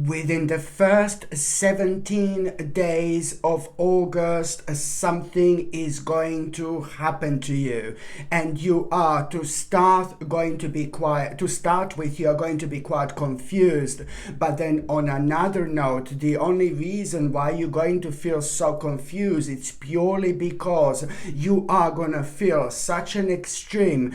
Within the first 17 days of August, something is going to happen to you, and you are to start going to be quiet. To start with, you are going to be quite confused, but then on another note, the only reason why you're going to feel so confused, it's purely because you are going to feel such an extreme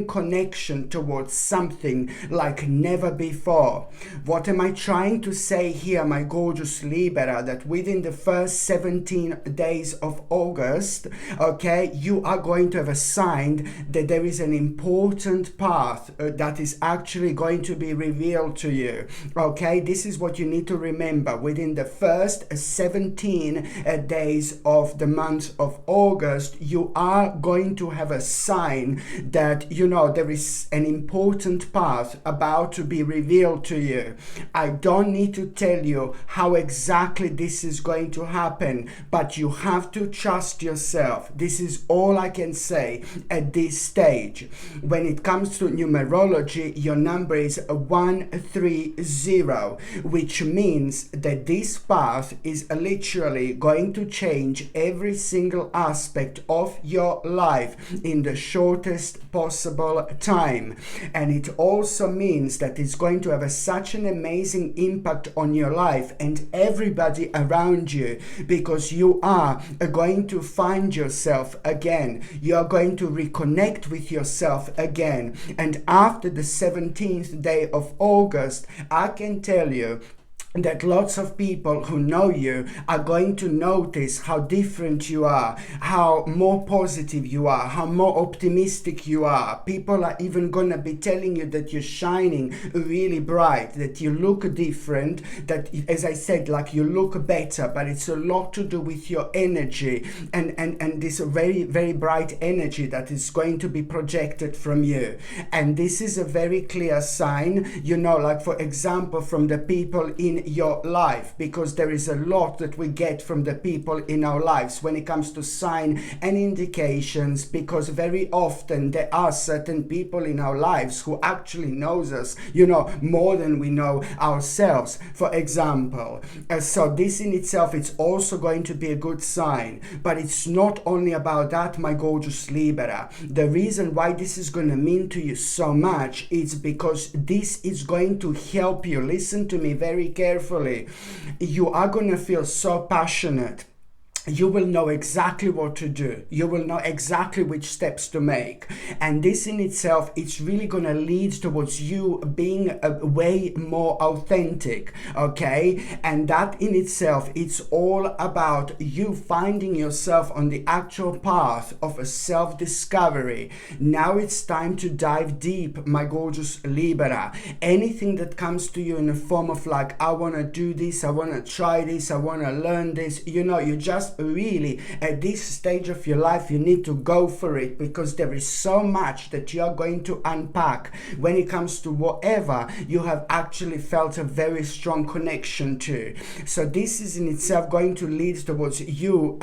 connection towards something like never before. What am I trying to say here, my gorgeous Libra? That within the first 17 days of August, okay, you are going to have a sign that there is an important path that is actually going to be revealed to you. Okay, this is what you need to remember. Within the first 17 days of the month of August, you are going to have a sign that, you know, there is an important path about to be revealed to you. I don't need to tell you how exactly this is going to happen, but you have to trust yourself. This is all I can say at this stage. When it comes to numerology, your number is 130, which means that this path is literally going to change every single aspect of your life in the shortest possible time. And it also means that it's going to have such an amazing impact on your life and everybody around you, because you are going to find yourself again. You are going to reconnect with yourself again. And after the 17th day of August, I can tell you that lots of people who know you are going to notice how different you are, how more positive you are, how more optimistic you are. People are even going to be telling you that you're shining really bright, that you look different, that, as I said, like you look better, but it's a lot to do with your energy and this very, very bright energy that is going to be projected from you. And this is a very clear sign, you know, like for example, from the people in your life, because there is a lot that we get from the people in our lives when it comes to sign and indications, because very often there are certain people in our lives who actually knows us, you know, more than we know ourselves, for example. So this in itself, it's also going to be a good sign, but it's not only about that, my gorgeous Libra. The reason why this is going to mean to you so much is because this is going to help you. Listen to me very carefully. You are going to feel so passionate. You will know exactly what to do. You will know exactly which steps to make. And this in itself, it's really going to lead towards you being way more authentic, okay? And that in itself, it's all about you finding yourself on the actual path of a self-discovery. Now it's time to dive deep, my gorgeous Libra. Anything that comes to you in the form of like, I want to do this, I want to try this, I want to learn this, you know, you just really at this stage of your life, you need to go for it, because there is so much that you are going to unpack when it comes to whatever you have actually felt a very strong connection to. So this is in itself going to lead towards you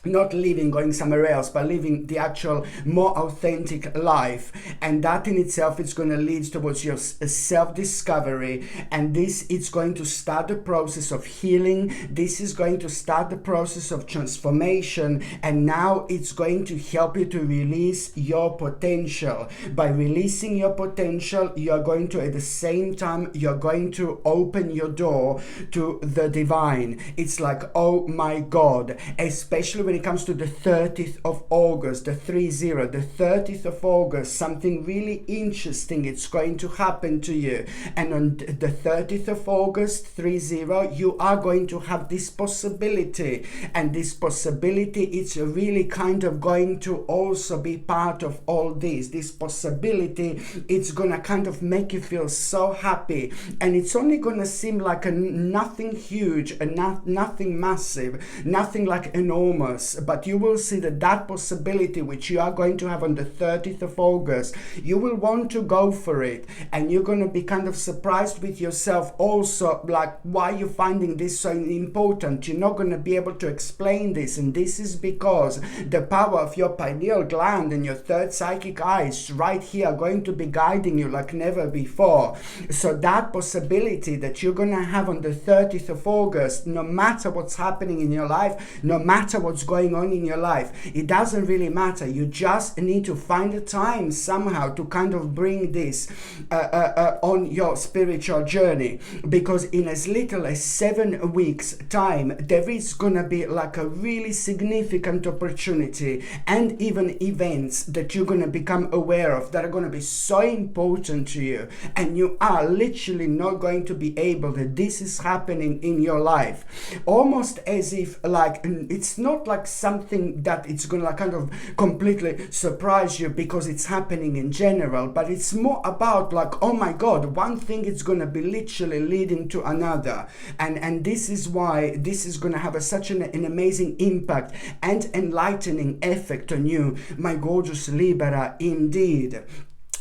not living going somewhere else, but living the actual more authentic life. And that in itself is going to lead towards your self-discovery. And this is going to start the process of healing. This is going to start the process of transformation. And now it's going to help you to release your potential. By releasing your potential, you are going to, at the same time, you're going to open your door to the divine. It's like, oh my God, especially when it comes to the 30th of August, the 30th of August, something really interesting, it's going to happen to you. And on the 30th of August, 30, you are going to have this possibility. And this possibility, it's really kind of going to also be part of all this. This possibility, it's going to kind of make you feel so happy. And it's only going to seem like nothing huge, nothing massive, nothing like enormous. else, but you will see that that possibility which you are going to have on the 30th of August, you will want to go for it, and you're going to be kind of surprised with yourself also, like, why you're finding this so important. You're not going to be able to explain this, and this is because the power of your pineal gland and your third psychic eyes right here are going to be guiding you like never before. So that possibility that you're going to have on the 30th of August, no matter what's happening in your life, no matter what's going on in your life, it doesn't really matter. You just need to find a time somehow to kind of bring this on your spiritual journey, because in as little as 7 weeks time there is gonna be like a really significant opportunity and even events that you're gonna become aware of that are gonna be so important to you, and you are literally not going to be able that this is happening in your life, almost as if like it's not like something that it's gonna like kind of completely surprise you because it's happening in general, but it's more about like, oh my god, one thing is gonna be literally leading to another, and this is why this is gonna have such an amazing impact and enlightening effect on you, my gorgeous Libra, indeed.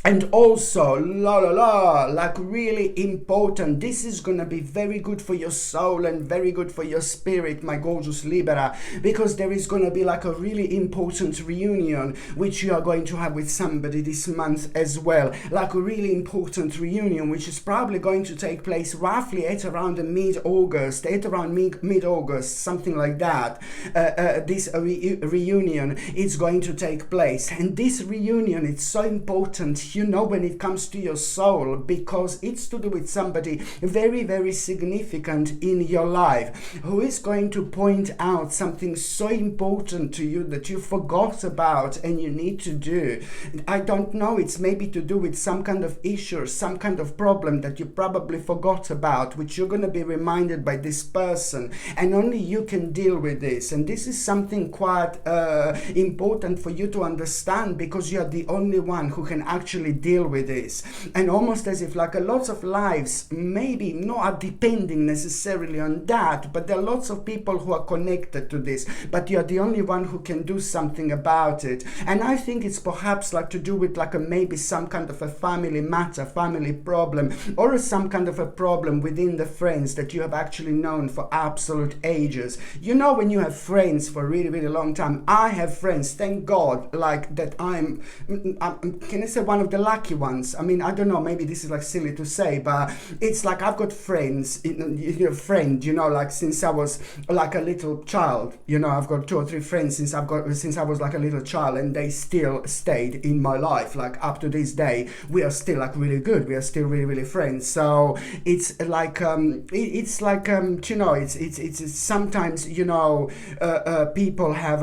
And also, like really important, this is gonna be very good for your soul and very good for your spirit, my gorgeous Libra, because there is gonna be like a really important reunion which you are going to have with somebody this month as well, like a really important reunion which is probably going to take place roughly at around mid-August, something like that. This reunion is going to take place, and this reunion, it's so important, you know, when it comes to your soul, because it's to do with somebody very, very significant in your life who is going to point out something so important to you that you forgot about and you need to do. I don't know, it's maybe to do with some kind of issue, some kind of problem that you probably forgot about, which you're going to be reminded by this person, and only you can deal with this. And this is something quite important for you to understand, because you are the only one who can actually deal with this. And almost as if like a lots of lives maybe not depending necessarily on that, but there are lots of people who are connected to this, but you're the only one who can do something about it. And I think it's perhaps like to do with like a maybe some kind of a family matter, family problem, or some kind of a problem within the friends that you have actually known for absolute ages. You know, when you have friends for a really, really long time. I have friends, thank God, like that I'm can I say one of the lucky ones? I mean, I don't know, maybe this is like silly to say, but it's like I've got friends, like since I was like a little child. You know, I've got 2 or 3 friends since I was like a little child, and they still stayed in my life. Like up to this day, we are still like really good. We are still really, really friends. So it's like it's sometimes people have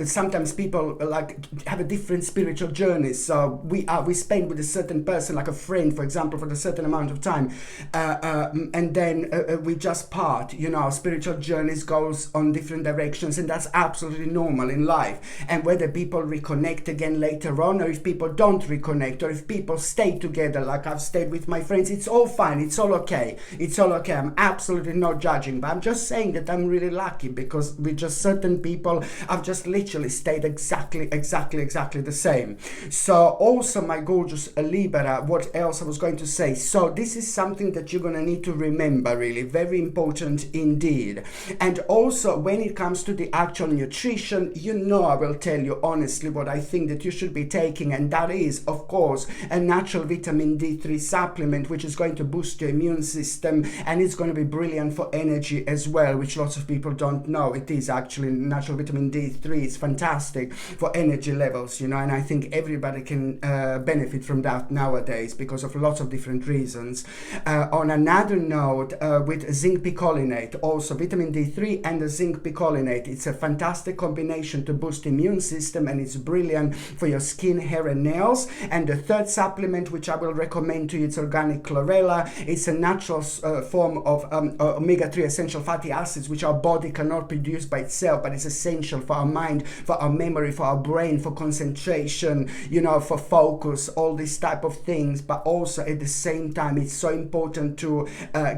sometimes people like have a different spiritual journey. So we spend with a certain person, like a friend, for example, for a certain amount of time, and then we just part. Our spiritual journeys goes on different directions, and that's absolutely normal in life. And whether people reconnect again later on, or if people don't reconnect, or if people stay together, like I've stayed with my friends, it's all fine. It's all okay. It's all okay. I'm absolutely not judging, but I'm just saying that I'm really lucky, because with just certain people, I've just literally stayed exactly the same. So also, my gorgeous Libra, what else I was going to say? So this is something that you're going to need to remember, really very important indeed. And also, when it comes to the actual nutrition, I will tell you honestly what I think that you should be taking, and that is, of course, a natural vitamin D3 supplement, which is going to boost your immune system, and it's going to be brilliant for energy as well, which lots of people don't know. It is actually natural vitamin D3 is fantastic for energy levels, and I think everybody can benefit from that nowadays because of lots of different reasons. On another note, with zinc picolinate, also vitamin D3 and the zinc picolinate, it's a fantastic combination to boost immune system, and it's brilliant for your skin, hair and nails. And the third supplement, which I will recommend to you, it's organic chlorella. It's a natural form of omega-3 essential fatty acids, which our body cannot produce by itself, but it's essential for our mind, for our memory, for our brain, for concentration, you know, for focus, all these type of things. But also at the same time, it's so important to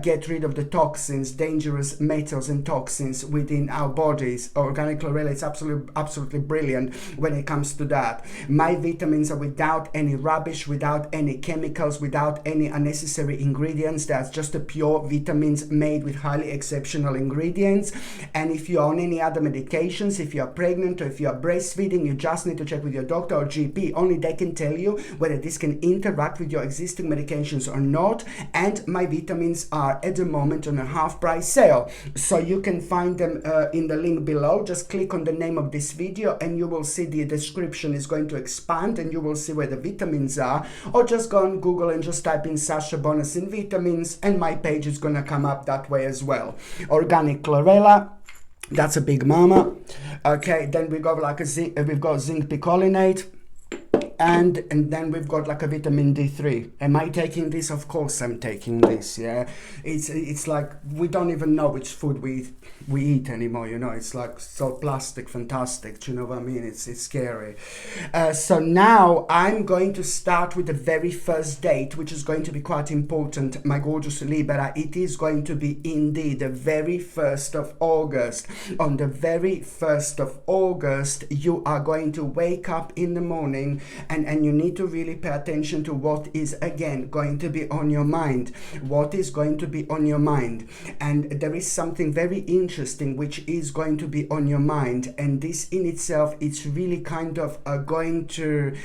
get rid of the toxins, dangerous metals and toxins within our bodies. Organic chlorella is absolutely brilliant when it comes to that. My vitamins are without any rubbish, without any chemicals, without any unnecessary ingredients. That's just a pure vitamins made with highly exceptional ingredients. And if you're on any other medications, if you're pregnant or if you're breastfeeding, you just need to check with your doctor or GP. Only they can tell you whether this can interact with your existing medications or not. And my vitamins are at the moment on a half price sale, so you can find them in the link below. Just click on the name of this video and you will see the description is going to expand and you will see where the vitamins are, or just go on Google and just type in Sasha Bonasin vitamins and my page is going to come up that way as well. Organic chlorella, that's a big mama. Okay, then we got like we've got zinc picolinate, and then we've got like a vitamin D3. Am I taking this? Of course I'm taking this. Yeah, it's like we don't even know which food we eat anymore, you know. It's like so plastic fantastic, do you know what I mean? It's scary. So now I'm going to start with the very first date, which is going to be quite important, my gorgeous Libra. It is going to be indeed the very 1st of August. On the very 1st of August, you are going to wake up in the morning and you need to really pay attention to what is again going to be on your mind. What is going to be on your mind? And there is something very interesting which is going to be on your mind, and this in itself, it's really kind of going to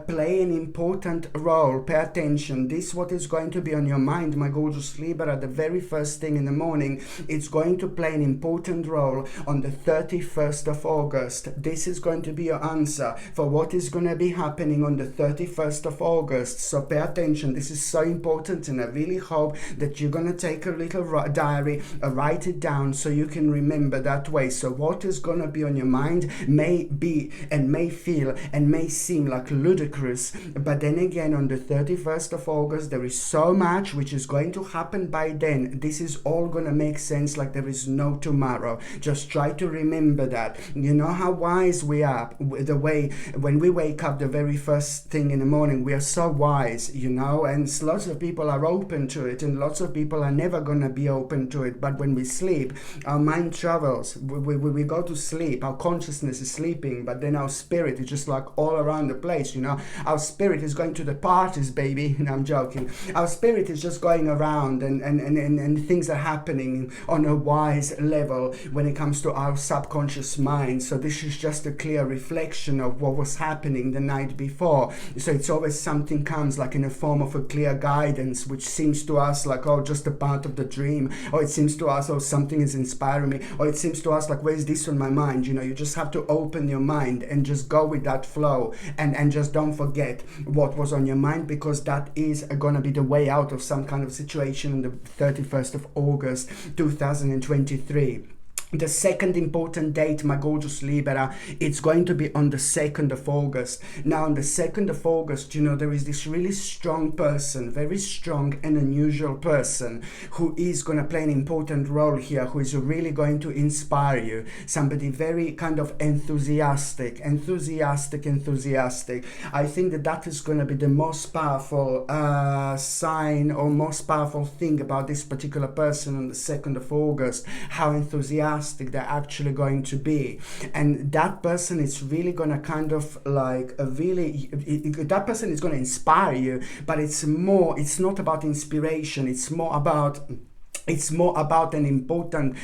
play an important role. Pay attention. This what is going to be on your mind, my gorgeous Libra, the very first thing in the morning. It's going to play an important role on the 31st of August. This is going to be your answer for what is going to be happening on the 31st of August. So pay attention. This is so important, and I really hope that you're going to take a little diary, write it down so you can remember that way. So what is going to be on your mind may be and may feel and may seem like ludicrous, but then again on the 31st of August there is so much which is going to happen by then. This is all going to make sense like there is no tomorrow. Just try to remember that. You know how wise we are, the way when we wake up the very first thing in the morning, we are so wise, you know, and lots of people are open to it and lots of people are never going to be open to it. But when we sleep, our mind travels. We go to sleep, our consciousness is sleeping, but then our spirit is just like all around the place, you know. Our spirit is going to the parties, baby. No, I'm joking. Our spirit is just going around and things are happening on a wise level when it comes to our subconscious mind. So this is just a clear reflection of what was happening the night before. So it's always something comes like in a form of a clear guidance, which seems to us like, oh, just a part of the dream, or it seems to us, oh, something is inspiring me, or it seems to us like, where's this on my mind? You know, you just have to open your mind and just go with that flow, and just don't forget what was on your mind, because that is going to be the way out of some kind of situation on the 31st of August 2023. The second important date, my gorgeous Libra, it's going to be on the 2nd of August. Now, on the 2nd of August, you know, there is this really strong person, very strong and unusual person who is going to play an important role here, who is really going to inspire you. Somebody very kind of enthusiastic. I think that is going to be the most powerful sign or most powerful thing about this particular person on the 2nd of August, how enthusiastic they're actually going to be. And that person is really going to kind of like that person is going to inspire you, but it's not about inspiration, it's more about an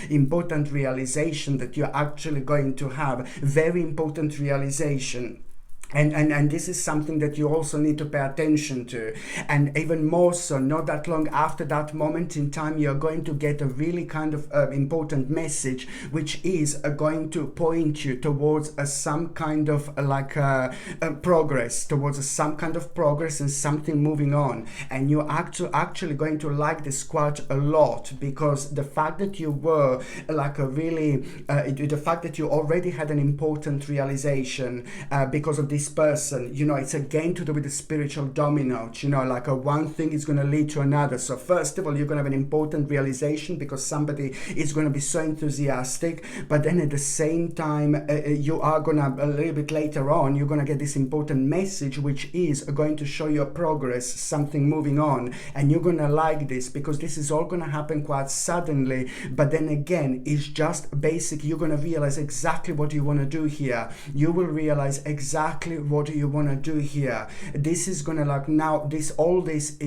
important realization that you're actually going to have. Very important realization. And this is something that you also need to pay attention to. And even more so, not that long after that moment in time, you're going to get a really kind of important message, which is going to point you towards some kind of progress, towards some kind of progress and something moving on. And you're actually going to like this quite a lot, because the fact that you were like the fact that you already had an important realization because of this this person, you know, it's again to do with the spiritual domino, you know, like one thing is going to lead to another. So first of all, you're going to have an important realization because somebody is going to be so enthusiastic, but then at the same time, you are going to, a little bit later on, you're going to get this important message, which is going to show your progress, something moving on, and you're going to like this because this is all going to happen quite suddenly. But then again, it's just basic. You're going to realize exactly what you want to do here. You will realize exactly what you want to do here. This is going to, like, now all these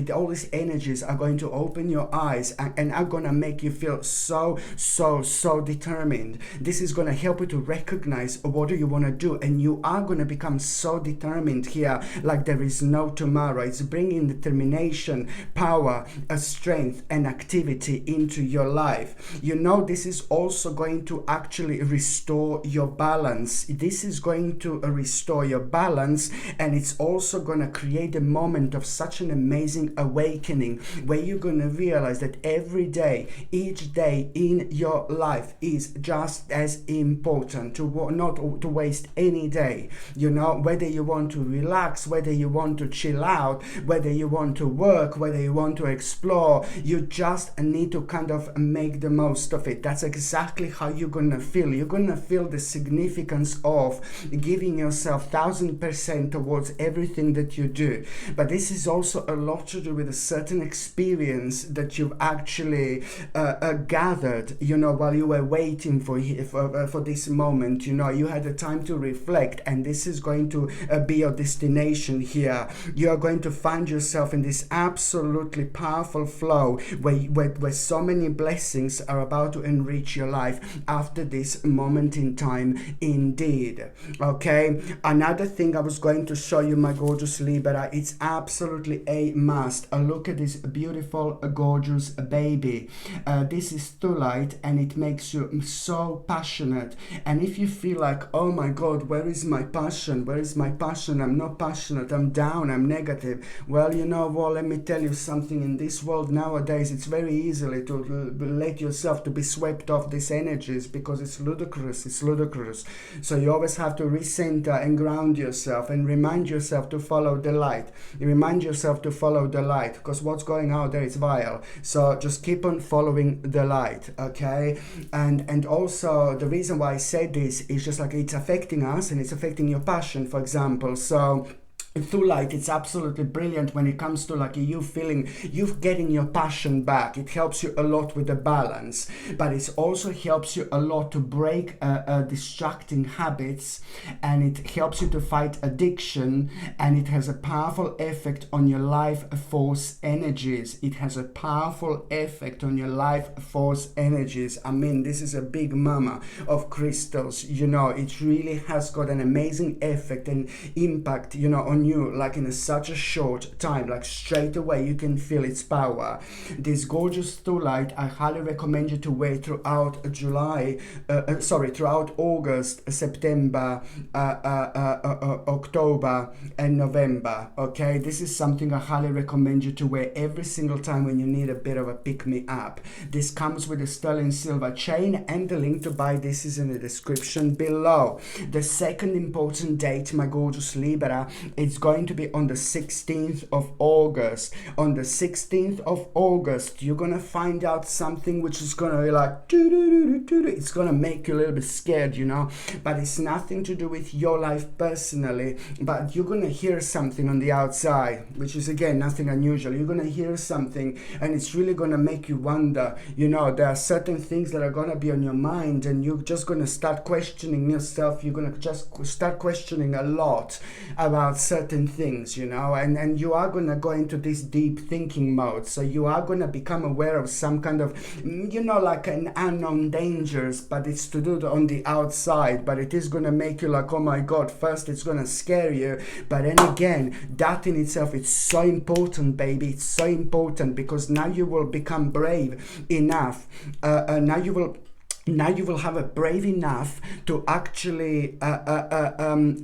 energies are going to open your eyes and are going to make you feel so determined. This is going to help you to recognize what do you want to do, and you are going to become so determined here like there is no tomorrow. It's bringing determination, power, strength and activity into your life. You know, this is also going to actually restore your balance. This is going to restore your balance, and it's also going to create a moment of such an amazing awakening where you're going to realize that every day, each day in your life is just as important, not to waste any day. You know, whether you want to relax, whether you want to chill out, whether you want to work, whether you want to explore, you just need to kind of make the most of it. That's exactly how you're going to feel. You're going to feel the significance of giving yourself 1000% towards everything that you do. But this is also a lot to do with a certain experience that you've actually gathered, you know, while you were waiting for this moment. You know, you had the time to reflect, and this is going to be your destination here. You are going to find yourself in this absolutely powerful flow where so many blessings are about to enrich your life after this moment in time indeed. Okay, another thing I was going to show you, my gorgeous Libra, it's absolutely a must. Look at this beautiful, gorgeous baby. This is Thulite, and it makes you so passionate. And if you feel like, oh my God, where is my passion? Where is my passion? I'm not passionate, I'm down, I'm negative. Well, you know what, let me tell you something. In this world nowadays, it's very easily to let yourself to be swept off these energies because it's ludicrous. So you always have to recenter and ground yourself and remind yourself to follow the light. Remind yourself to follow the light, because what's going out there is vile. So just keep on following the light, okay? And also the reason why I said this is just like it's affecting us and it's affecting your passion, for example. So Thulite, it's absolutely brilliant when it comes to like you getting your passion back. It helps you a lot with the balance, but it also helps you a lot to break distracting habits, and it helps you to fight addiction, and it has a powerful effect on your life force energies. It has a powerful effect on your life force energies. I mean, this is a big mama of crystals, you know. It really has got an amazing effect and impact, you know, on you, like in such a short time. Like straight away you can feel its power. This gorgeous Thulite, I highly recommend you to wear throughout throughout August, September, October and November. Okay, this is something I highly recommend you to wear every single time when you need a bit of a pick-me-up. This comes with a sterling silver chain, and the link to buy this is in the description below. The second important date, my gorgeous Libra, it's going to be on the 16th of August. On the 16th of August, you're going to find out something which is going to be like, it's going to make you a little bit scared, you know, but it's nothing to do with your life personally, but you're going to hear something on the outside, which is again nothing unusual. You're going to hear something, and it's really going to make you wonder, you know. There are certain things that are going to be on your mind, and you're just going to start questioning yourself. You're going to just start questioning a lot about certain things, you know, and you are going to go into this deep thinking mode. So you are going to become aware of some kind of, you know, like an unknown dangers, but it's to do on the outside, but it is going to make you like, oh my God. First it's going to scare you, but then again, that in itself, it's so important, baby. It's so important, because now you will become brave enough. Now you will now you will have a brave enough to actually not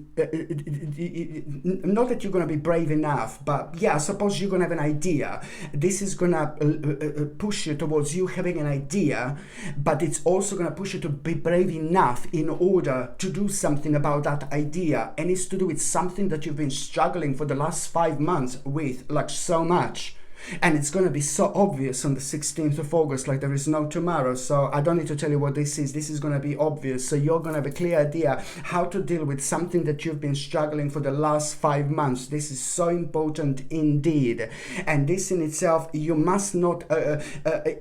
that you're going to be brave enough, but yeah, suppose you're going to have an idea. This is going to push you towards you having an idea, but it's also going to push you to be brave enough in order to do something about that idea. And it's to do with something that you've been struggling for the last 5 months with, like so much. And it's going to be so obvious on the 16th of August, like there is no tomorrow. So I don't need to tell you what this is. This is going to be obvious. So you're going to have a clear idea how to deal with something that you've been struggling for the last 5 months. This is so important indeed. And this in itself, you must not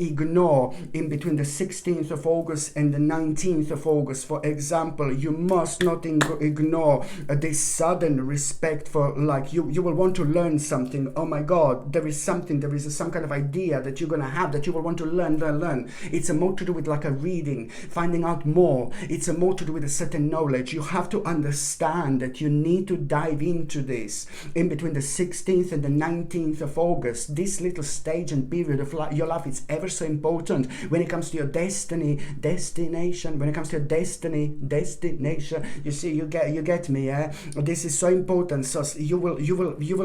ignore in between the 16th of August and the 19th of August. For example, you must not ignore this sudden respect for, like, you will want to learn something. Oh my God, there is something. There is some kind of idea that you're going to have that you will want to learn. It's a more to do with like a reading, finding out more. It's a more to do with a certain knowledge. You have to understand that you need to dive into this in between the 16th and the 19th of August. This little stage and period of your life is ever so important when it comes to your destination. When it comes to your destination, you see, you get me, yeah? This is so important. So you will,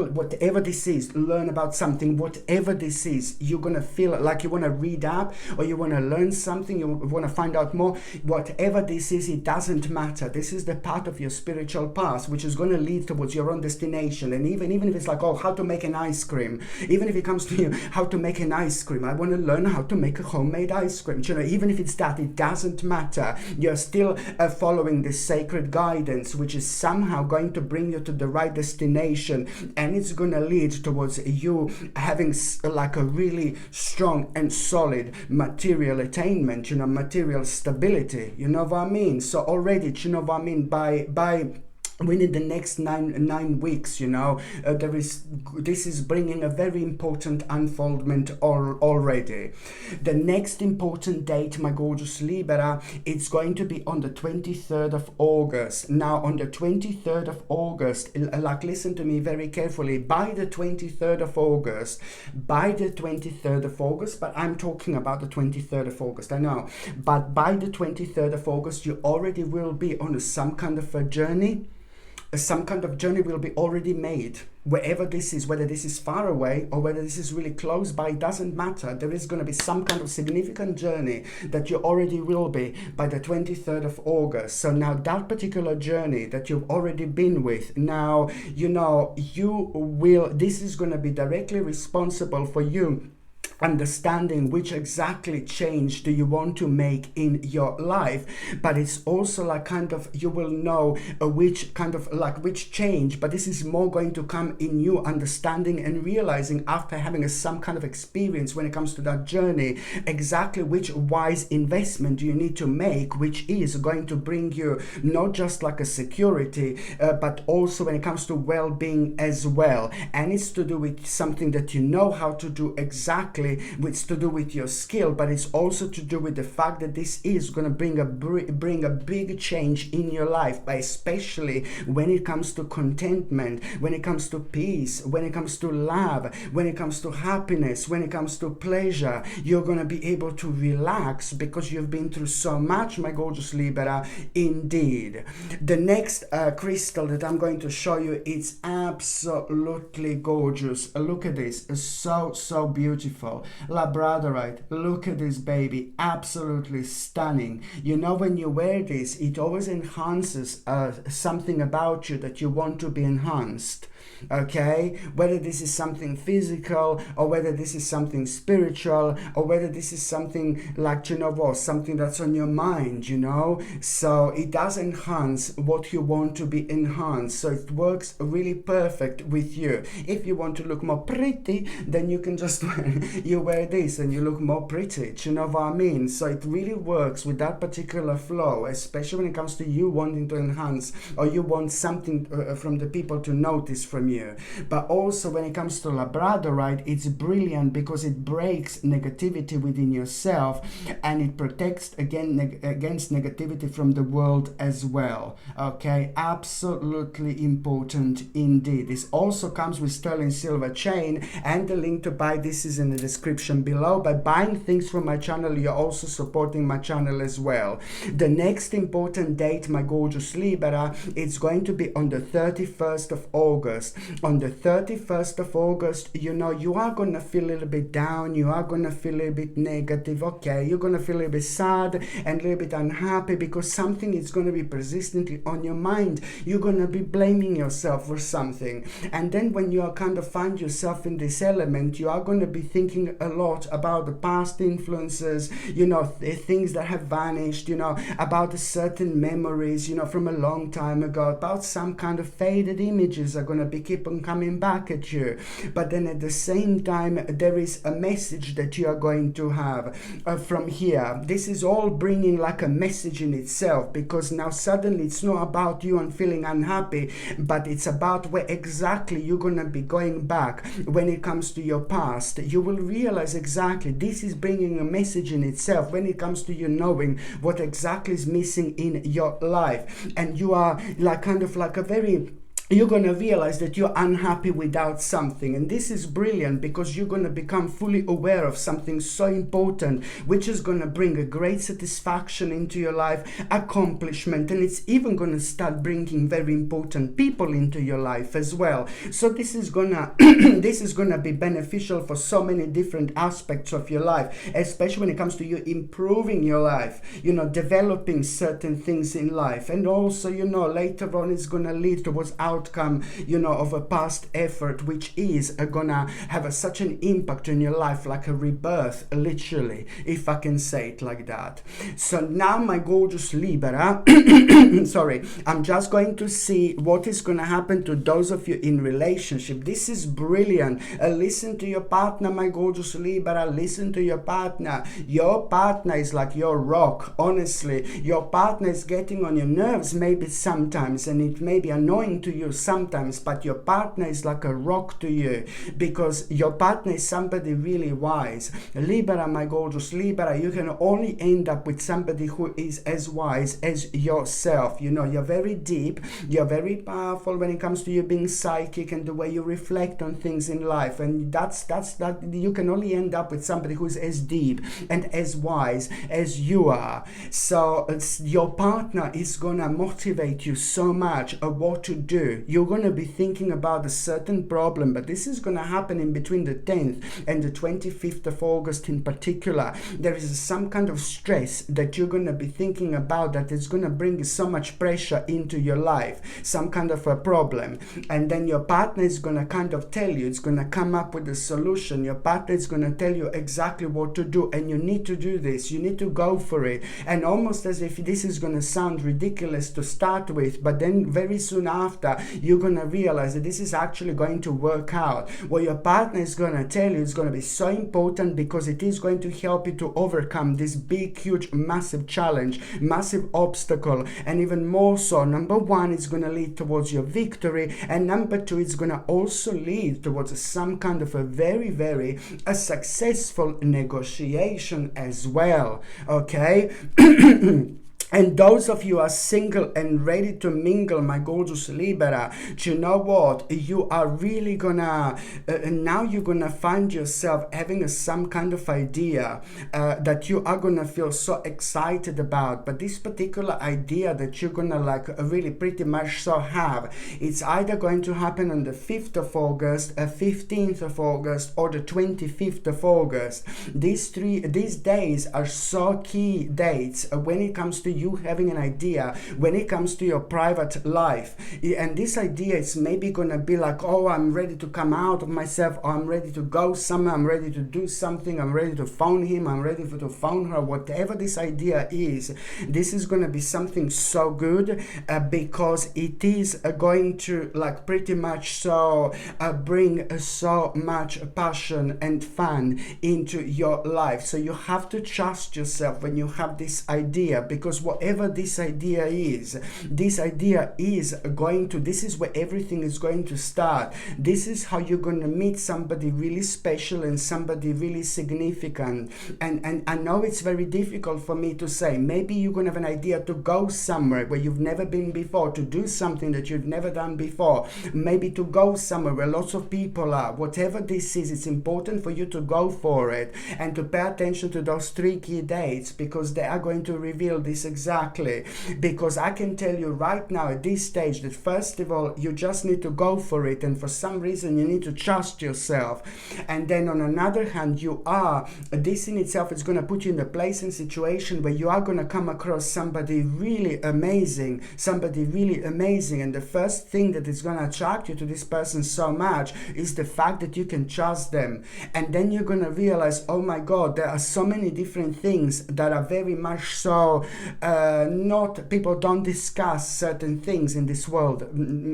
whatever this is, learn about something. Whatever this is, you're gonna feel like you want to read up, or you want to learn something, you want to find out more. Whatever this is, it doesn't matter. This is the part of your spiritual path which is going to lead towards your own destination. And even if it's like, oh, how to make an ice cream, even if it comes to you, how to make an ice cream, I want to learn how to make a homemade ice cream, you know, even if it's that, it doesn't matter. You're still following this sacred guidance, which is somehow going to bring you to the right destination, and it's going to lead towards you having like a really strong and solid material attainment, you know, material stability, you know what I mean? So already, you know what I mean, by within the next nine weeks, you know, this is bringing a very important unfoldment already. The next important date, my gorgeous Libra, it's going to be on the 23rd of August. Now, on the 23rd of August, like, listen to me very carefully, by the 23rd of August, but I'm talking about the 23rd of August, I know, but by the 23rd of August, you already will be on some kind of a journey. Some kind of journey will be already made, wherever this is, whether this is far away or whether this is really close by, doesn't matter. There is going to be some kind of significant journey that you already will be by the 23rd of August. So now that particular journey that you've already been with, now, you know, this is going to be directly responsible for you understanding which exactly change do you want to make in your life. But it's also like kind of, you will know which kind of like which change, but this is more going to come in you understanding and realizing after having some kind of experience when it comes to that journey, exactly which wise investment do you need to make, which is going to bring you not just like a security, but also when it comes to well-being as well. And it's to do with something that you know how to do exactly. It's to do with your skill, but it's also to do with the fact that this is going to bring a big change in your life, but especially when it comes to contentment, when it comes to peace, when it comes to love, when it comes to happiness, when it comes to pleasure. You're going to be able to relax because you've been through so much, my gorgeous Libra, indeed. The next crystal that I'm going to show you, it's absolutely gorgeous. Look at this, it's so beautiful. Labradorite, look at this baby, absolutely stunning. You know, when you wear this, it always enhances something about you that you want to be enhanced. Okay, whether this is something physical or whether this is something spiritual or whether this is something like, you know what, something that's on your mind, you know, so it does enhance what you want to be enhanced. So it works really perfect with you. If you want to look more pretty, then you can just you wear this and you look more pretty, you know what I mean? So it really works with that particular flow, especially when it comes to you wanting to enhance, or you want something from the people to notice from you. But also when it comes to Labradorite, it's brilliant because it breaks negativity within yourself, and it protects against negativity from the world as well. Okay, absolutely important indeed. This also comes with sterling silver chain, and the link to buy this is in the description below. By buying things from my channel, you're also supporting my channel as well. The next important date, my gorgeous Libra, it's going to be on the 31st of August. On the 31st of August, you know, you are going to feel a little bit down, you are going to feel a little bit negative, okay, you're going to feel a little bit sad and a little bit unhappy because something is going to be persistently on your mind. You're going to be blaming yourself for something, and then when you are kind of find yourself in this element, you are going to be thinking a lot about the past influences, you know, things that have vanished, you know, about certain memories, you know, from a long time ago, about some kind of faded images are going to be keep on coming back at you. But then at the same time, there is a message that you are going to have from here. This is all bringing like a message in itself, because now suddenly it's not about you and feeling unhappy, but it's about where exactly you're going to be going back when it comes to your past. You will realize exactly this is bringing a message in itself when it comes to you knowing what exactly is missing in your life, and you are like kind of like a very, you're going to realize that you're unhappy without something. And this is brilliant because you're going to become fully aware of something so important, which is going to bring a great satisfaction into your life, accomplishment, and it's even going to start bringing very important people into your life as well. So this is going to this is going to be beneficial for so many different aspects of your life, especially when it comes to you improving your life, you know, developing certain things in life. And also, you know, later on it's going to lead towards outcome, you know, of a past effort, which is gonna have such an impact in your life, like a rebirth, literally, if I can say it like that. So now, my gorgeous Libra, sorry, I'm just going to see what is gonna happen to those of you in relationship. This is brilliant. Listen to your partner, my gorgeous Libra. Listen to your partner. Your partner is like your rock, honestly. Your partner is getting on your nerves maybe sometimes, and it may be annoying to you sometimes, but your partner is like a rock to you, because your partner is somebody really wise. Libra, my gorgeous Libra, you can only end up with somebody who is as wise as yourself. You know, you're very deep, you're very powerful when it comes to you being psychic and the way you reflect on things in life, and that's that you can only end up with somebody who's as deep and as wise as you are. So your partner is gonna motivate you so much of what to do. You're going to be thinking about a certain problem, but this is going to happen in between the 10th and the 25th of August in particular. There is some kind of stress that you're going to be thinking about that is going to bring so much pressure into your life, some kind of a problem. And then your partner is going to kind of tell you, it's going to come up with a solution. Your partner is going to tell you exactly what to do, and you need to do this, you need to go for it. And almost as if this is going to sound ridiculous to start with, but then very soon after, you're going to realize that this is actually going to work out. What your partner is going to tell you is going to be so important, because it is going to help you to overcome this big, huge, massive challenge, massive obstacle. And even more so, number one, it's going to lead towards your victory, and number two, it's going to also lead towards some kind of a very, very successful negotiation as well. Okay. And those of you who are single and ready to mingle, my gorgeous Libra, do you know what? You are really gonna, now you're gonna find yourself having some kind of idea that you are gonna feel so excited about. But this particular idea that you're gonna like really pretty much so have, it's either going to happen on the 5th of August, 15th of August, or the 25th of August. These days are so key dates when it comes to you having an idea, when it comes to your private life. And this idea is maybe gonna be like, oh, I'm ready to come out of myself, or I'm ready to go somewhere, I'm ready to do something, I'm ready to phone him, I'm ready to phone her. Whatever this idea is, this is gonna be something so good, because it is going to like pretty much so bring so much passion and fun into your life. So you have to trust yourself when you have this idea, because whatever this idea is. This idea is going to, this is where everything is going to start. This is how you're going to meet somebody really special and somebody really significant. And I know it's very difficult for me to say. Maybe you're going to have an idea to go somewhere where you've never been before, to do something that you've never done before, maybe to go somewhere where lots of people are. Whatever this is, it's important for you to go for it and to pay attention to those 3 key dates, because they are going to reveal this exactly. Because I can tell you right now at this stage that first of all, you just need to go for it, and for some reason you need to trust yourself. And then on another hand, this in itself is going to put you in a place and situation where you are going to come across somebody really amazing, and the first thing that is going to attract you to this person so much is the fact that you can trust them. And then you're going to realize, oh my God, there are so many different things that are very much so not, people don't discuss certain things in this world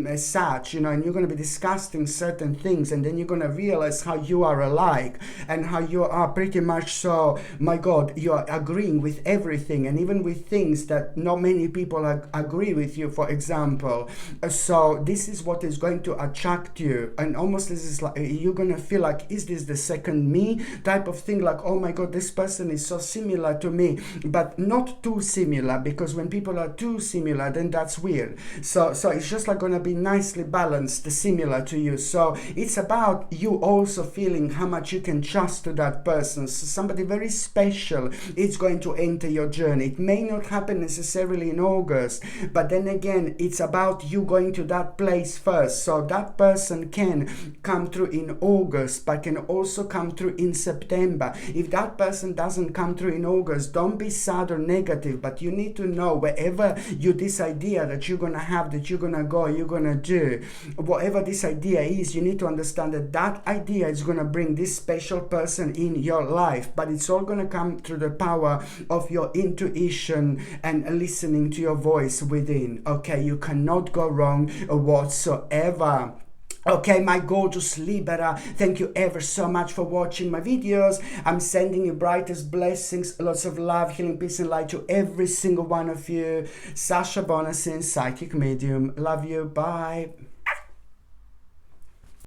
as such, you know, and you're going to be discussing certain things, and then you're going to realize how you are alike and how you are pretty much so, my God, you are agreeing with everything, and even with things that not many people agree with you, for example. So this is what is going to attract you, and almost this is like you're going to feel like, is this the second me type of thing, like, oh my God, this person is so similar to me, but not too similar, because when people are too similar, then that's weird. So it's just like going to be nicely balanced, similar to you. So it's about you also feeling how much you can trust to that person. So somebody very special is going to enter your journey. It may not happen necessarily in August, but then again, it's about you going to that place first. So that person can come through in August, but can also come through in September. If that person doesn't come through in August, don't be sad or negative, but you need to know wherever you, this idea that you're going to have, that you're going to go, you're going to do, whatever this idea is, you need to understand that that idea is going to bring this special person in your life, but it's all going to come through the power of your intuition and listening to your voice within. Okay, you cannot go wrong whatsoever. Okay, my gorgeous Libra, thank you ever so much for watching my videos. I'm sending you brightest blessings, lots of love, healing, peace and light to every single one of you. Sasha Bonasin, Psychic Medium. Love you. Bye.